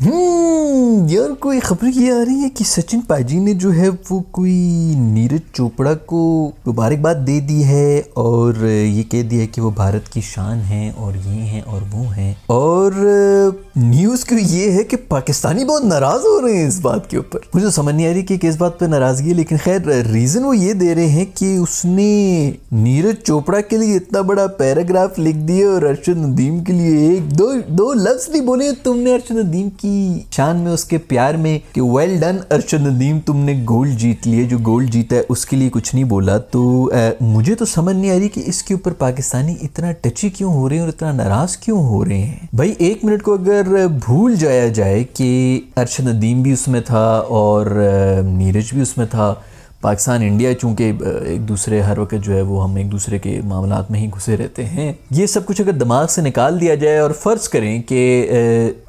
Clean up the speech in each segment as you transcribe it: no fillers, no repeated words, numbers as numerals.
यार कोई खबर ये आ रही है कि सचिन पाजी ने जो है वो कोई नीरज चोपड़ा को मुबारकबाद दे दी है और ये कह दिया है कि वो भारत की शान है और ये हैं और वो हैं। और न्यूज़ क्यों ये है कि पाकिस्तानी बहुत नाराज़ हो रहे हैं इस बात के ऊपर। मुझे तो समझ नहीं आ रही कि किस बात पे नाराज़गी है, लेकिन खैर रीज़न वो ये दे रहे हैं कि उसने नीरज चोपड़ा के लिए इतना बड़ा पैराग्राफ लिख दिया और अरशद नदीम के लिए एक दो लफ्ज़ नहीं बोले तुमने अरशद नदीम की शान में, उसके प्यार में कि वेल डन अरशद नदीम, तुमने गोल्ड जीत लिए। जो गोल्ड जीता है उसके लिए कुछ नहीं बोला। तो मुझे तो समझ नहीं आ रही कि इसके ऊपर पाकिस्तानी इतना टची क्यों हो रहे हैं और इतना नाराज क्यों हो रहे हैं। भाई एक मिनट को अगर भूल जाया जाए कि अरशद नदीम भी उसमें था और नीरज भी उसमें था, पाकिस्तान इंडिया चूंकि एक दूसरे हर वक्त जो है वो हम एक दूसरे के मामलात में ही घुसे रहते हैं, ये सब कुछ अगर दिमाग से निकाल दिया जाए और फर्ज करें कि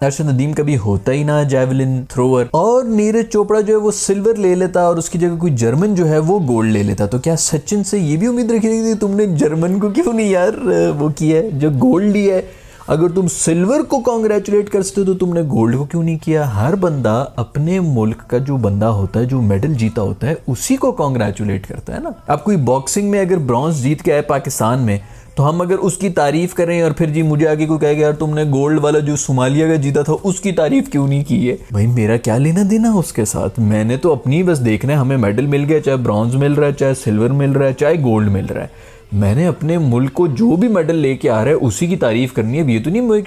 अरशद नदीम कभी होता ही ना जैवलिन थ्रोअर और नीरज चोपड़ा जो है वो सिल्वर ले लेता और उसकी जगह कोई जर्मन जो है वो गोल्ड ले लेता, तो क्या सचिन से ये भी उम्मीद रखी थी तुमने जर्मन को क्यों नहीं यार वो किया है जो गोल्ड लिया है। अगर तुम सिल्वर को कॉन्ग्रेचुलेट कर सकते हो तो तुमने गोल्ड को क्यों नहीं किया। हर बंदा अपने मुल्क का जो बंदा होता है, जो मेडल जीता होता है, उसी को कॉन्ग्रेचुलेट करता है ना। अब कोई बॉक्सिंग में अगर ब्रॉन्ज जीत के आए पाकिस्तान में, तो हम अगर उसकी तारीफ करें और फिर जी मुझे आगे कोई कहेगा यार तुमने गोल्ड वाला जो सोमालिया का जीता था उसकी तारीफ क्यों नहीं की है। भाई मेरा क्या लेना देना उसके साथ, मैंने तो अपनी बस देखना है हमें मेडल मिल गया, चाहे ब्रॉन्ज मिल रहा है, चाहे सिल्वर मिल रहा है, चाहे गोल्ड मिल रहा है। मैंने अपने मुल्क को जो भी मेडल लेके आ रहा है उसी की तारीफ करनी है। ये तो नहीं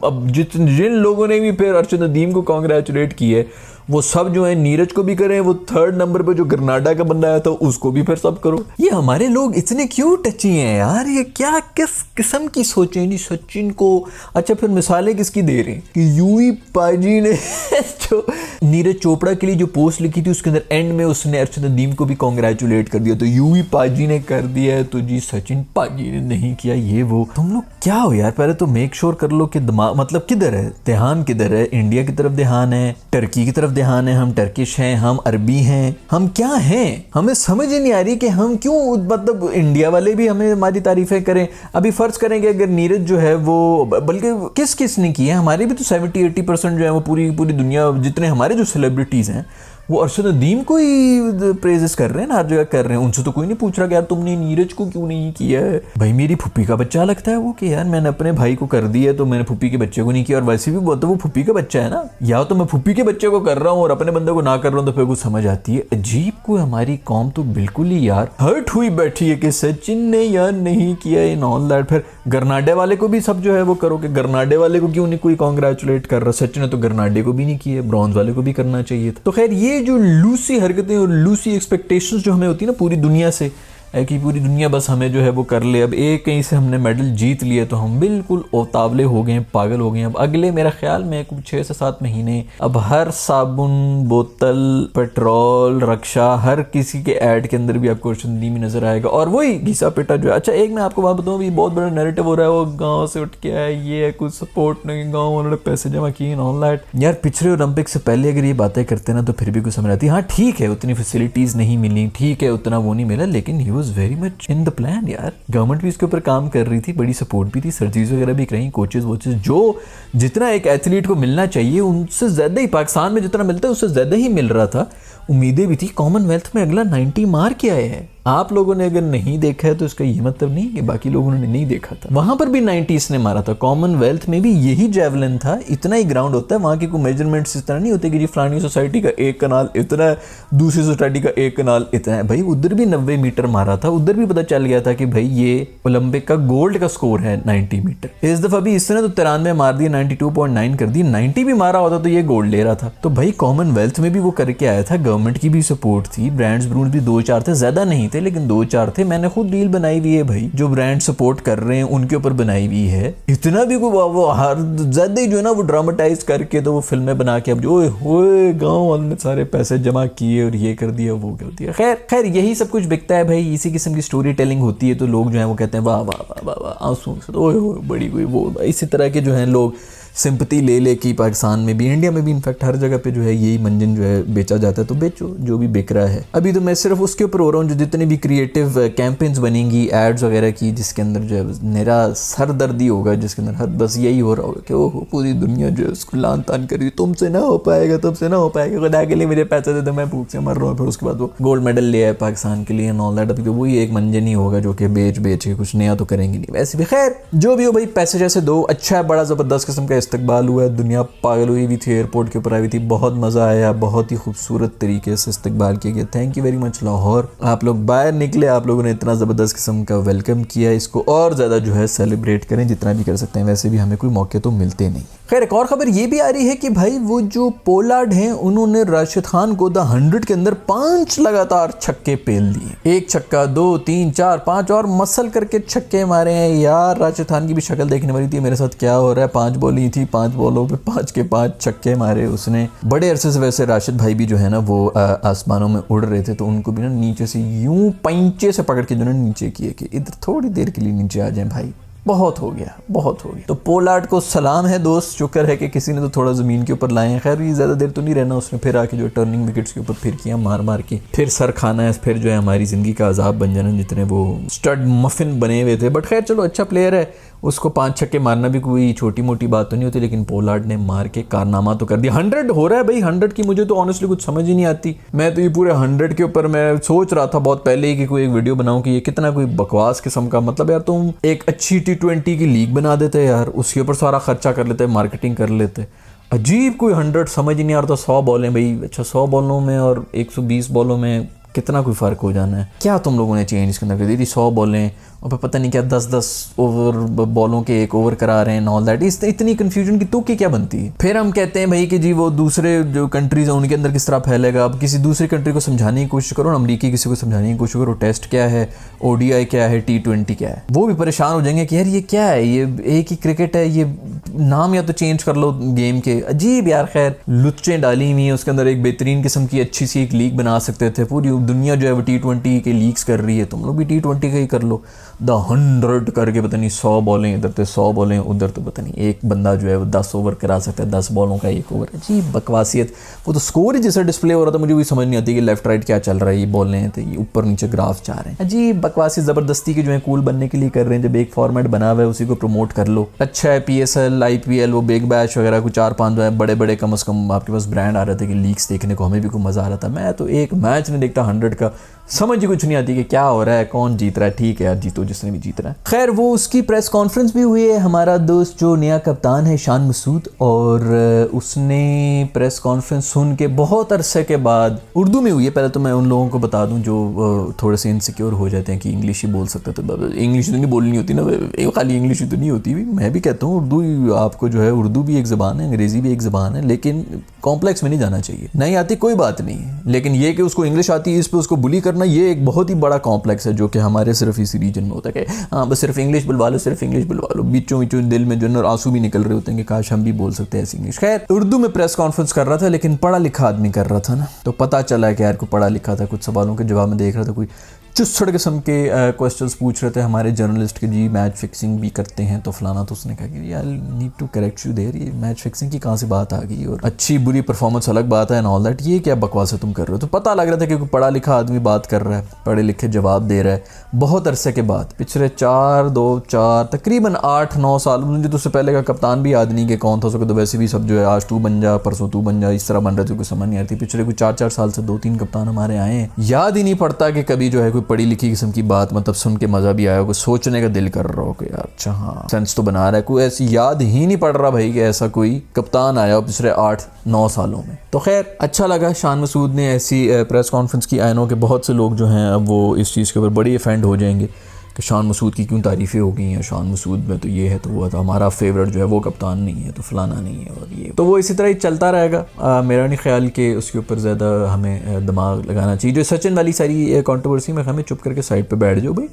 अब जिन लोगों ने भी फिर अरशद नदीम को कॉन्ग्रेचुलेट की है वो सब जो है नीरज को भी करें, वो थर्ड नंबर पे जो ग्रनाडा का बंदा आया था उसको भी फिर सब करो। ये हमारे लोग इतने क्यों टची हैं यार, ये क्या किस किस्म की सोचें जी सचिन को। अच्छा फिर मिसालें किसकी दे रहे हैं कि यूवी पाजी ने जो नीरज चोपड़ा के लिए जो पोस्ट लिखी थी उसके अंदर एंड में उसने अरशद नदीम को भी कॉन्ग्रेचुलेट कर दिया, तो यूवी पाजी ने कर दिया है तो जी सचिन पाजी ने नहीं किया। ये वो तुम लोग क्या हो यार, पहले तो मेक श्योर कर लो कि दिमाग मतलब किधर है, ध्यान किधर है। इंडिया की तरफ ध्यान है, टर्की की तरफ ध्यान है, हम टर्किश हैं, हम अरबी हैं, हम क्या हैं। हमें समझ ही नहीं आ रही कि हम क्यों मतलब इंडिया वाले भी हमें हमारी तारीफें करें। अभी फर्ज करेंगे अगर नीरज जो है वो, बल्कि किस किस ने की है, हमारे भी तो 70-80% जो है वो पूरी दुनिया जितने हमारे जो सेलिब्रिटीज हैं वो अरशद नदीम को ही प्रेजेस कर रहे हैं ना, हर जगह कर रहे हैं। उनसे तो कोई नहीं पूछ रहा कि यार तुमने नीरज को क्यों नहीं किया है। भाई मेरी फुप्पी का बच्चा लगता है वो कि यार मैंने अपने भाई को कर दिया तो मैंने फुप्पी के बच्चे को नहीं किया। और वैसे भी बोलते वो फुप्पी का बच्चा है ना, या तो मैं फुप्पी के बच्चे को कर रहा हूँ और अपने बंदे को ना कर रहा हूँ, तो फिर कुछ समझ आती है। अजीब को हमारी कौम तो बिल्कुल ही यार हर्ट हुई बैठी है कि सचिन ने यार नहीं किया इन ऑल दैट। फिर गरनाडे वाले को भी सब जो है वो करो कि गरनाडे वाले को क्यों नहीं कोई कॉन्ग्रेचुलेट कर रहा। सचिन ने तो गरनाडे को भी नहीं किया, ब्रॉन्ज वाले को भी करना चाहिए था। तो खैर ये जो लूसी हरकतें और लूसी एक्सपेक्टेशंस जो हमें होती है ना पूरी दुनिया से, कि पूरी दुनिया बस हमें जो है वो कर ले। अब एक कहीं से हमने मेडल जीत लिए तो हम बिल्कुल उतावले हो गए, पागल हो गए। अब अगले मेरा ख्याल में कुछ 6 से 7 महीने अब हर साबुन, बोतल, पेट्रोल, रक्षा, हर किसी के ऐड के अंदर भी आपको अरशद नदीम ही नजर आएगा और वही घिसा पिटा जो है। अच्छा एक मैं आपको बात बताऊँ, ये बहुत बड़ा नैरेटिव हो रहा है, वो गाँव से उठ के आया, ये है कुछ सपोर्ट नहीं, गाँव वालों ने पैसे जमा किए ऑल दैट। यार पिछले ओलंपिक से पहले अगर ये बातें करते ना तो फिर भी कुछ समझ आती। हाँ ठीक है उतनी फैसिलिटीज नहीं मिली, ठीक है उतना वो नहीं मिला, लेकिन he was very much in the plan यार। गवर्नमेंट भी इसके ऊपर काम कर रही थी, बड़ी सपोर्ट भी थी, सर्जरीज वगैरह भी करी, कोचेस वोचेस जो जितना एक एथलीट को मिलना चाहिए उनसे ज्यादा ही पाकिस्तान में जितना मिलता है उससे ज्यादा ही मिल रहा था। उम्मीदें भी थी। कॉमनवेल्थ में अगला 90 मार के आए हैं। आप लोगों ने अगर नहीं देखा है तो इसका ये मतलब नहीं कि बाकी लोगों ने नहीं देखा था, वहां पर भी 90 ने मारा था। कॉमनवेल्थ में भी यही जेवलिन था, इतना ही ग्राउंड होता है, वहां के कोई मेजरमेंट्स इस तरह नहीं होते कि जी फलानी सोसाइटी का एक कनाल इतना है, दूसरी सोसाइटी का एक कनाल इतना है। भाई उधर भी 90 मीटर मारा था, उधर भी पता चल गया था कि भाई ये ओलंपिक का गोल्ड का स्कोर है 90 मीटर। इस दफा भी इसने तो 93 मार दिया, 92.9 कर दी। 90 भी मारा होता तो ये गोल्ड ले रहा था। तो भाई कॉमनवेल्थ में भी वो करके आया था, गवर्नमेंट की भी सपोर्ट थी, ब्रांड्स ब्रूंड भी 2-4 थे, ज्यादा नहीं थे लेकिन 2-4 थे। मैंने खुद रील बनाई हुई है भाई, जो ब्रांड सपोर्ट कर रहे हैं उनके ऊपर बनाई हुई है। इतना भी वो हर ज्यादा ही जो है ना वो ड्रामेटाइज करके तो वो फिल्में बना के अब जो होए गांव वालों ने सारे पैसे जमा किए और ये कर दिया वो कर दिया। खैर यही सब कुछ बिकता है भाई, इसी किस्म की स्टोरी टेलिंग होती है तो लोग जो है वो कहते हैं वाह वाह वाह वाह वाह, आंसू से ओए बड़ी कोई वो। इसी तरह के जो है लोग सिंपति ले ले की पाकिस्तान में भी, इंडिया में भी, इनफैक्ट हर जगह पे जो है यही मंजन जो है बेचा जाता है, तो बेचो जो भी बिक रहा है। अभी तो मैं सिर्फ उसके ऊपर हो रहा हूँ जो जितने भी क्रिएटिव कैंपेन्स बनेंगी एड्स वगैरह की, जिसके अंदर जो है मेरा सर दर्दी होगा, जिसके अंदर हर बस यही हो रहा होगा कि ओह पूरी दुनिया जो है उसको लान तान करी, तुमसे ना हो पाएगा, तुमसे ना हो पाएगा, खुदा के लिए मुझे पैसे दे दो, मैं भूख से मर रहा हूँ। फिर उसके बाद वो गोल्ड मेडल ले आए पाकिस्तान के लिए एंड ऑल दैट। अभी तो वही एक मंजन ही होगा जो कि बेच के कुछ नया तो करेंगे नहीं। वैसे भी खैर जो भी हो भाई, पैसे जैसे दो, अच्छा है, बड़ा ज़बरदस्त किस्म का इस्तकबाल हुआ है, दुनिया पागल हुई भी थी, एयरपोर्ट के ऊपर आई हुई थी, बहुत मज़ा आया, बहुत ही खूबसूरत तरीके से इस्तकबाल किया गया। Thank you very much Lahore, आप लोग बाहर निकले, आप लोगों ने इतना ज़बरदस्त किस्म का वेलकम किया, इसको और ज़्यादा जो है सेलिब्रेट करें जितना भी कर सकते हैं, वैसे भी हमें कोई मौके तो मिलते नहीं। खैर एक और ख़बर ये भी आ रही है कि भाई वो जो पोलार्ड हैं उन्होंने राशिद खान को द 100 के अंदर 5 लगातार छक्के पेल दिए, 1 छक्का, 2, 3, 4, 5 और मसल करके छक्के मारे हैं। यार राशिद खान की भी शक्ल देखने वाली थी, मेरे साथ क्या हो रहा है, 5 बॉल थी, 5 बॉलों पे 5 के 5 छक्के मारे उसने। बड़े अरसे से वैसे राशिद भाई भी जो है ना वो आसमानों में उड़ रहे थे, तो उनको भी ना नीचे से यूं पैंचे से पकड़ के जो ना नीचे किए कि इधर थोड़ी देर के लिए नीचे आ जाए भाई, बहुत हो गया, बहुत हो गया। तो पोलार्ड को सलाम है दोस्त, शुक्र है कि किसी ने तो थोड़ा ज़मीन के ऊपर लाए हैं। खैर ये ज़्यादा देर तो नहीं रहना, उसने फिर आके जो टर्निंग विकेट्स के ऊपर फिर किया, मार मार के फिर सर खाना है, फिर जो है हमारी ज़िंदगी का अजाब बन जाना, जितने वो स्टड मफिन बने हुए थे। बट खैर चलो अच्छा प्लेयर है, उसको 5 छक्के मारना भी कोई छोटी मोटी बात तो नहीं होती, लेकिन पोलार्ड ने मार के कारनामा तो कर दिया। 100 हो रहा है भाई, 100 की मुझे तो ऑनेस्टली कुछ समझ ही नहीं आती। मैं तो ये पूरे 100 के ऊपर मैं सोच रहा था बहुत पहले ही कि कोई एक वीडियो बनाऊं कि ये कितना कोई बकवास किस्म का, मतलब यार तुम एक अच्छी T20 की लीग बना देते यार, उसके ऊपर सारा खर्चा कर लेते, मार्केटिंग कर लेते। अजीब कोई 100 समझ ही नहीं आ रहा था। 100 बॉलें भाई, अच्छा 100 बॉलों में और 120 बॉलों में कितना कोई फ़र्क हो जाना है, क्या तुम लोगों ने चेंज करना कर दी थी। 100 बॉलें और पता नहीं क्या 10-10 ओवर बॉलों के 1 ओवर करा रहे हैं, ऑल दैट। इतनी कन्फ्यूजन की तो क्या बनती है। फिर हम कहते हैं भाई कि जी वो दूसरे जो कंट्रीज हैं उनके अंदर किस तरह फैलेगा। अब किसी दूसरी कंट्री को समझाने की कोशिश करो, अमरीकी किसी को समझाने की कोशिश करो, टेस्ट क्या है, ODI क्या है, T20 क्या है, वो भी परेशान हो जाएंगे कि यार ये क्या है, ये एक ही क्रिकेट है, ये नाम या तो चेंज कर लो गेम के। अजीब यार, खैर लुच्चें डाली हुई हैं उसके अंदर, एक बेहतरीन किस्म की अच्छी सी एक लीग बना सकते थे। पूरी दुनिया जो है वो T20 के लीग्स कर रही है, तुम लोग भी T20 का ही कर लो। द 100 करके पता नहीं 100 बॉलें इधर तो 100 बॉलें उधर, तो पता नहीं एक बंदा जो है वो 10 ओवर करा सकता है, 10 बॉलों का 1 ओवर। अजीब बकवासियत। वो तो स्कोर ही जैसा डिस्प्ले हो रहा था, मुझे भी समझ नहीं आती कि लेफ्ट राइट क्या चल रहा है, ये बॉलें तो ये ऊपर नीचे ग्राफ जा रहे हैं। अजीब बकवासी ज़बरदस्ती के जो है कूल बनने के लिए कर रहे हैं। जब एक फॉर्मेट बना हुआ है उसी को प्रमोट कर लो। अच्छा है PSL, IPL, वो बिग बैश वगैरह कुछ 4-5 जो है बड़े बड़े कम से कम आपके पास ब्रांड आ रहे थे कि लीग्स देखने को, हमें भी कोई मज़ा आ रहा था। मैं तो एक मैच नहीं देखता 100 का, समझ ही कुछ नहीं आती कि क्या हो रहा है, कौन जीत रहा है। ठीक है यार, जीतो जिसने भी जीत रहा है। खैर वो उसकी प्रेस कॉन्फ्रेंस भी हुई है, हमारा दोस्त जो नया कप्तान है शान मसूद, और उसने प्रेस कॉन्फ्रेंस सुन के बहुत अरसे के बाद उर्दू में हुई है। पहले तो मैं उन लोगों को बता दूं जो थोड़े से इनसिक्योर हो जाते हैं कि इंग्लिश ही बोल सकते, तो इंग्लिश तो नहीं बोलनी होती ना, खाली इंग्लिश ही तो नहीं होती। मैं भी कहता हूँ उर्दू आपको जो है, उर्दू भी एक ज़बान है, अंग्रेज़ी भी एक ज़बान है, लेकिन कॉम्प्लेक्स में नहीं जाना चाहिए। नहीं आती कोई बात नहीं है, लेकिन ये कि उसको इंग्लिश आती है इस पर उसको बुली करना, ये एक बहुत ही बड़ा कॉम्प्लेक्स है जो कि हमारे सिर्फ इसी रीजन में होता है कि हाँ बस सिर्फ इंग्लिश बुलवा लो, सिर्फ इंग्लिश बुलवा लो। बीचों दिल में जो है आंसू भी निकल रहे होते हैं कि काश हम भी बोल सकते हैं ऐसी इंग्लिश। खैर उर्दू में प्रेस कॉन्फ्रेंस कर रहा था, लेकिन पढ़ा लिखा आदमी कर रहा था ना, तो पता चला है कि यार को पढ़ा लिखा था। कुछ सवालों के जवाब में देख रहा था, कोई चुस्सड़ किस्म के क्वेश्चंस पूछ रहे थे हमारे जर्नलिस्ट के, जी मैच फिक्सिंग भी करते हैं तो फलाना। तो उसने कहा कि यार need to correct you there, ये मैच फिक्सिंग की कहाँ से बात आ गई, और अच्छी बुरी परफॉर्मेंस अलग बात है एंड ऑल दैट, ये क्या बकवास है तुम कर रहे हो। तो पता लग रहा था कि कोई पढ़ा लिखा आदमी बात कर रहा है, पढ़े लिखे जवाब दे रहा है बहुत अरसे के बाद, पिछले 4 तकरीबन 8-9 साल। मुझे तो उससे पहले का कप्तान भी याद नहीं कि कौन था उसको, तो वैसे भी सब जो है आज तू बन जा, परसों तू बन जा, इस तरह बन रहे थे, कोई समझ नहीं आती। पिछले कोई 4 साल से 2-3 कप्तान हमारे आए हैं, याद ही नहीं पड़ता कि कभी जो है कोई पढ़ी लिखी किस्म की बात, मतलब सुन के मजा भी आया हो, सोचने का दिल कर रहा हो कि यार अच्छा हाँ सेंस तो बना रहा है। कोई ऐसी याद ही नहीं पड़ रहा भाई कि ऐसा कोई कप्तान आया हो पिछले 8-9 सालों में। तो खैर अच्छा लगा शान मसूद ने ऐसी प्रेस कॉन्फ्रेंस की। आई नो कि बहुत से लोग जो हैं अब वो इस चीज़ के ऊपर बड़ी ऑफेंड हो जाएंगे कि शान मसूद की क्यों तारीफ़ें हो गई हैं, शान मसूद में तो ये है तो वो था, हमारा फेवरेट जो है वो कप्तान नहीं है तो फलाना नहीं है, और ये तो वो इसी तरह ही चलता रहेगा। मेरा नहीं ख्याल कि उसके ऊपर ज़्यादा हमें दिमाग लगाना चाहिए। जो सचिन वाली सारी कंट्रोवर्सी में हमें चुप करके साइड पर बैठ जाओ भाई,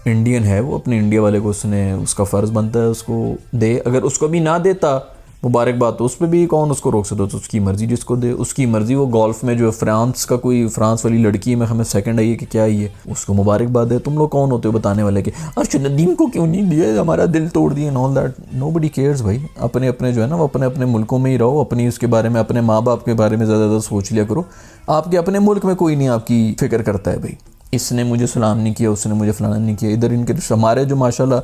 इंडियन है वो, अपने इंडिया वाले को उसने उसका फ़र्ज़ बनता है उसको दे, अगर उसको भी ना देता मुबारकबाद। तो उस पर भी कौन उसको रोक सकता, तो उसकी मर्जी, जिसको दे उसकी मर्जी। वो गोल्फ में जो है फ्रांस का कोई फ्रांस वाली लड़की में हमें सेकंड आई है कि क्या आई है, उसको मुबारकबाद है। तुम लोग कौन होते हो बताने वाले कि अर्शद नदीम को क्यों नहीं दिया, हमारा दिल तोड़ दिया, ऑल दैट। नोबडी केयर्स भाई। अपने अपने जो है ना वो अपने अपने मुल्कों में ही रहो, अपनी उसके बारे में, अपने माँ बाप के बारे में ज़्यादा सोच लिया करो। आपके अपने मुल्क में कोई नहीं आपकी फिक्र करता है भाई। इसने मुझे सलाम नहीं किया, उसने मुझे फलाना नहीं किया। इधर इनके हमारे जो माशाल्लाह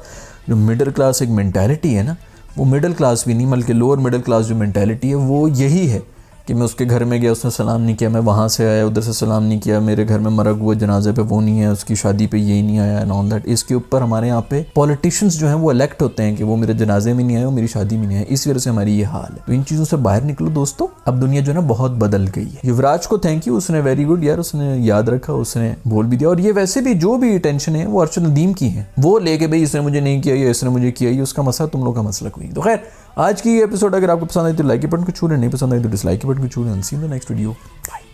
जो मिडिल क्लास एक मेंटालिटी है ना, वो मिडिल क्लास भी नहीं बल्कि लोअर मिडिल क्लास जो मेंटालिटी है वो यही है कि मैं उसके घर में गया, उसने सलाम नहीं किया, मैं वहाँ से आया उधर से सलाम नहीं किया, मेरे घर में मरग हुआ जनाजे पे वो नहीं है, उसकी शादी पे ये नहीं आया एंड ऑल दैट। इसके ऊपर हमारे यहाँ पे पॉलिटिशियंस जो हैं वो इलेक्ट होते हैं कि वो मेरे जनाजे में नहीं आए, वो मेरी शादी में नहीं आए। इस वजह से हमारी ये हाल है। तो इन चीज़ों से बाहर निकलो दोस्तों। अब दुनिया जो है ना बहुत बदल गई है। युवराज को थैंक यू, उसने वेरी गुड यार, उसने याद रखा, उसने बोल भी दिया। और ये वैसे भी जो भी टेंशन है वो अर्शद नदीम की है, वो लेके भाई इसने मुझे नहीं किया या इसने मुझे किया, ये उसका मसला, तुम लोग का मसला कोई। तो खैर आज की एपिसोड अगर आपको पसंद आई तो लाइक के बटन को छू लें, नहीं पसंद आई तो डिसलाइक के बटन को छू लें। See in the next video, bye.